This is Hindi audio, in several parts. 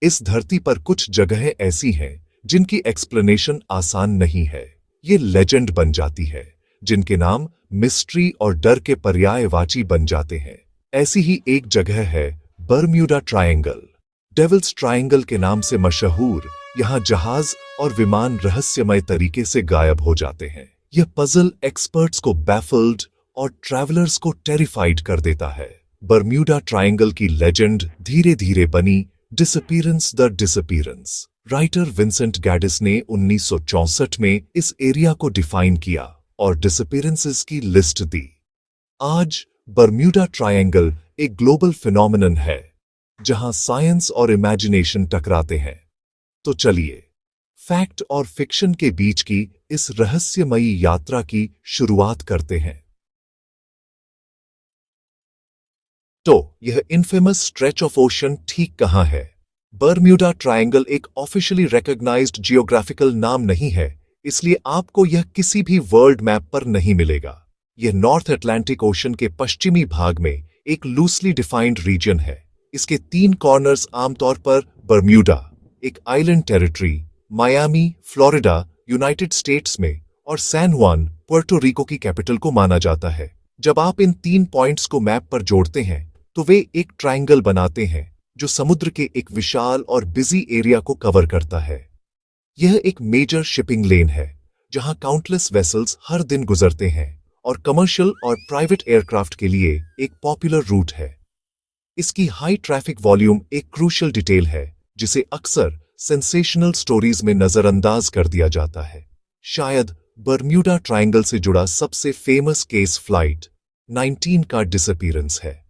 इस धरती पर कुछ जगहें ऐसी हैं जिनकी एक्सप्लेनेशन आसान नहीं है, ये लेजेंड बन जाती है, जिनके नाम मिस्ट्री और डर के पर्यायवाची बन जाते हैं। ऐसी ही एक जगह है बरम्यूडा ट्रायंगल। डेविल्स ट्रायंगल के नाम से मशहूर यहाँ जहाज और विमान रहस्यमय तरीके से गायब हो जाते हैं। यह पजल एक्सपर्ट्स को बैफल्ड और ट्रैवलर्स को टेरिफाइड कर देता है। बरम्यूडा ट्रायंगल की लेजेंड धीरे धीरे बनी disappearance the disappearance. Writer Vincent Gaddis ने 1964 में इस एरिया को डिफाइन किया और डिसअपीयरेंसेस की लिस्ट दी। आज बरम्यूडा ट्रायंगल एक ग्लोबल फिनोमेनन है जहां साइंस और इमेजिनेशन टकराते हैं। तो चलिए फैक्ट और फिक्शन के बीच की इस रहस्यमयी यात्रा की शुरुआत करते हैं। तो यह इनफेमस स्ट्रेच ऑफ ओशन ठीक कहां है? बरम्यूडा ट्रायंगल एक ऑफिशियली रिकॉग्नाइज्ड जियोग्राफिकल नाम नहीं है, इसलिए आपको यह किसी भी वर्ल्ड मैप पर नहीं मिलेगा। यह नॉर्थ अटलांटिक ओशन के पश्चिमी भाग में एक लूसली डिफाइंड रीजन है। इसके 3 कॉर्नर्स आमतौर पर बरम्यूडा, एक island territory, Miami, Florida, United states में, और सैन जुआन, पुर्टो रिको की कैपिटल को माना जाता है। जब आप इन 3 पॉइंट्स को मैप पर जोड़ते हैं तो वे एक ट्रायंगल बनाते हैं जो समुद्र के एक विशाल और बिजी एरिया को कवर करता है। यह एक मेजर शिपिंग लेन है जहां काउंटलेस वेसल्स हर दिन गुजरते हैं और कमर्शियल और प्राइवेट एयरक्राफ्ट के लिए एक पॉपुलर रूट है। इसकी हाई ट्रैफिक वॉल्यूम एक क्रूशियल डिटेल है जिसे अक्सर सेंसेशनल स्टोरीज में नजरअंदाज कर दिया जाता है। शायद बरम्यूडा ट्रायंगल से जुड़ा सबसे फेमस केस फ्लाइट 19 का डिसअपीयरेंस है।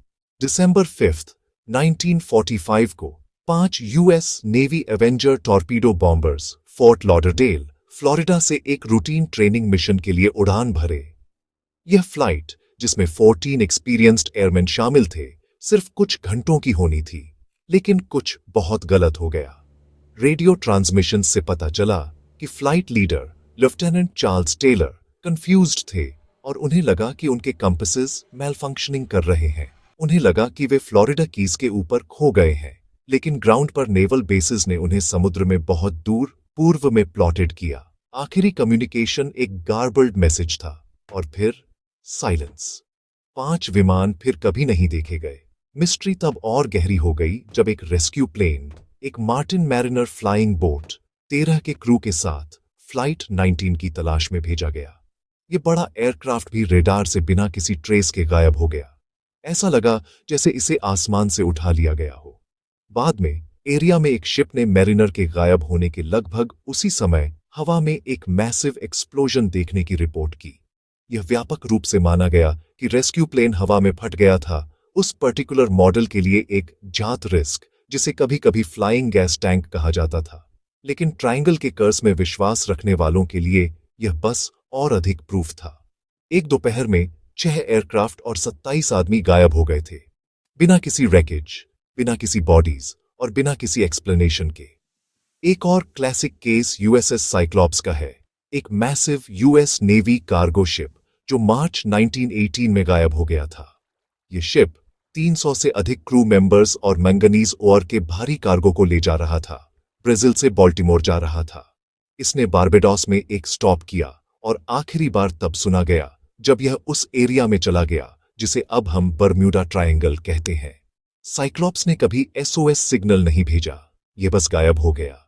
दिसंबर 5, 1945 को 5 US navy Avenger torpedo bombers fort Lauderdale, Florida से एक रूटीन ट्रेनिंग मिशन के लिए उड़ान भरे। यह फ्लाइट, जिसमें 14 एक्सपीरियंस्ड एयरमैन शामिल थे, सिर्फ कुछ घंटों की होनी थी, लेकिन कुछ बहुत गलत हो गया। रेडियो ट्रांसमिशन से पता चला कि flight leader lieutenant Charles Taylor confused थे और उन्हें लगा कि उनके कंपासेस मैलफंक्शनिंग कर रहे हैं। उन्हें लगा कि वे फ्लोरिडा कीज के ऊपर खो गए हैं, लेकिन ग्राउंड पर नेवल बेसिस ने उन्हें समुद्र में बहुत दूर पूर्व में प्लॉटेड किया। आखिरी कम्युनिकेशन एक गार्बल्ड मैसेज था और फिर साइलेंस। 5 विमान फिर कभी नहीं देखे गए। मिस्ट्री तब और गहरी हो गई जब एक रेस्क्यू प्लेन, एक मार्टिन मैरिनर फ्लाइंग बोट 13 के क्रू के साथ फ्लाइट 19 की तलाश में भेजा गया। यह बड़ा एयरक्राफ्ट भी रेडार से बिना किसी ट्रेस के गायब हो गया। ऐसा लगा जैसे इसे आसमान से उठा लिया गया हो। बाद में एरिया में एक शिप ने मैरिनर के गायब होने के लगभग उसी समय हवा में एक मैसिव एक्सप्लोजन देखने की रिपोर्ट की। यह व्यापक रूप से माना गया कि रेस्क्यू प्लेन हवा में फट गया था, उस पर्टिकुलर मॉडल के लिए एक जात रिस्क, जिसे कभी कभी फ्लाइंग गैस टैंक कहा जाता था। लेकिन ट्रायंगल के कर्स में विश्वास रखने वालों के लिए यह बस और अधिक प्रूफ था। एक दोपहर में 6 एयरक्राफ्ट और 27 आदमी गायब हो गए थे, बिना किसी रैकेज, बिना किसी बॉडीज और बिना किसी एक्सप्लेनेशन के। एक और क्लासिक केस यूएसएस साइक्लॉप्स का है, एक massive US navy cargo ship जो मार्च 1918 में गायब हो गया था। यह शिप 300 से अधिक क्रू मेंबर्स और मैंगनीज ओर के भारी कार्गो को ले जा रहा था। ब्राजील से बाल्टीमोर जा रहा था। इसने बारबेडोस में एक स्टॉप किया और आखिरी बार तब सुना गया जब यह उस एरिया में चला गया जिसे अब हम बरम्यूडा ट्रायंगल कहते हैं। साइक्लॉप्स ने कभी एसओएस सिग्नल नहीं भेजा, यह बस गायब हो गया।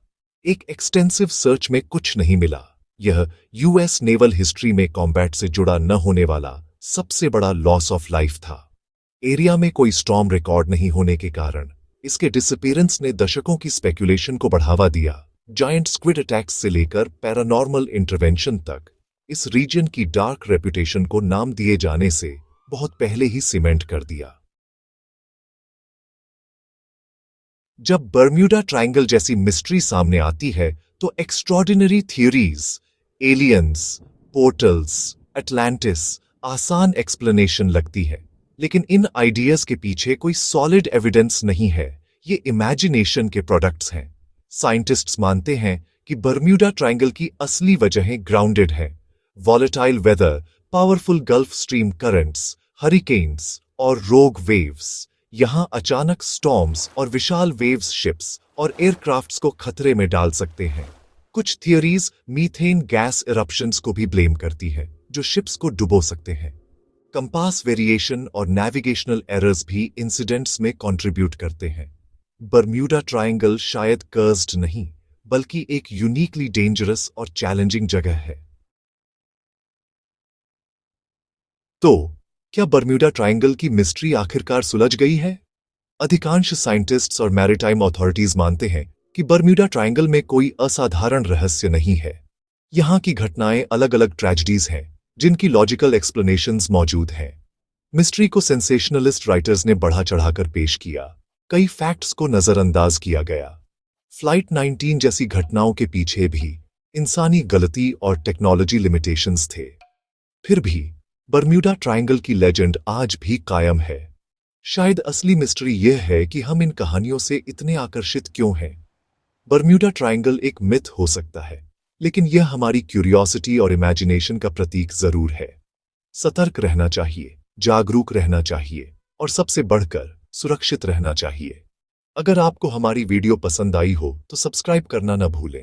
एक एक्सटेंसिव सर्च में कुछ नहीं मिला। यह यूएस नेवल हिस्ट्री में कॉम्बैट से जुड़ा न होने वाला सबसे बड़ा लॉस ऑफ लाइफ था। एरिया में कोई स्टॉर्म रिकॉर्ड नहीं होने के कारण इसके डिसअपीयरेंस ने दशकों की स्पेकुलेशन को बढ़ावा दिया। जायंट स्क्विड अटैक्स से लेकर पैरानॉर्मल इंटरवेंशन तक इस रीजन की डार्क रेपुटेशन को नाम दिए जाने से बहुत पहले ही सीमेंट कर दिया। जब बरम्यूडा ट्रायंगल जैसी मिस्ट्री सामने आती है तो extraordinary theories, aliens, portals, Atlantis आसान एक्सप्लेनेशन लगती है, लेकिन इन आइडियाज के पीछे कोई सॉलिड एविडेंस नहीं है। ये इमेजिनेशन के प्रोडक्ट्स हैं। साइंटिस्ट्स मानते हैं कि बरम्यूडा ट्रायंगल की असली वजहें ग्राउंडेड हैं। Volatile weather, powerful Gulf Stream currents, hurricanes और रोग वेव्स, यहाँ अचानक स्टॉर्म्स और विशाल वेव्स शिप्स और एयरक्राफ्ट्स को खतरे में डाल सकते हैं। कुछ थियरीज मीथेन गैस इरप्शंस को भी ब्लेम करती है, जो शिप्स को डुबो सकते हैं। कंपास वेरिएशन और नेविगेशनल एरर्स भी इंसिडेंट्स में कंट्रीब्यूट करते हैं। बरम्यूडा ट्रायंगल शायद कर्स्ड नहीं, बल्कि एक यूनिकली डेंजरस और चैलेंजिंग जगह है। तो क्या बरम्यूडा ट्रायंगल की मिस्ट्री आखिरकार सुलझ गई है? अधिकांश साइंटिस्ट्स और मैरीटाइम अथॉरिटीज मानते हैं कि बरम्यूडा ट्रायंगल में कोई असाधारण रहस्य नहीं है। यहाँ की घटनाएं अलग अलग ट्रेजेडीज हैं, जिनकी लॉजिकल एक्सप्लेनेशंस मौजूद हैं। मिस्ट्री को सेंसेशनलिस्ट राइटर्स ने बढ़ा चढ़ाकर पेश किया, कई फैक्ट्स को नजरअंदाज किया गया। फ्लाइट 19 जैसी घटनाओं के पीछे भी इंसानी गलती और टेक्नोलॉजी लिमिटेशंस थे। फिर भी बरम्यूडा ट्रायंगल की लेजेंड आज भी कायम है। शायद असली मिस्ट्री यह है कि हम इन कहानियों से इतने आकर्षित क्यों हैं। बरम्यूडा ट्रायंगल एक मिथ हो सकता है, लेकिन यह हमारी क्यूरियोसिटी और इमेजिनेशन का प्रतीक जरूर है। सतर्क रहना चाहिए, जागरूक रहना चाहिए और सबसे बढ़कर सुरक्षित रहना चाहिए। अगर आपको हमारी वीडियो पसंद आई हो तो सब्सक्राइब करना न भूलें।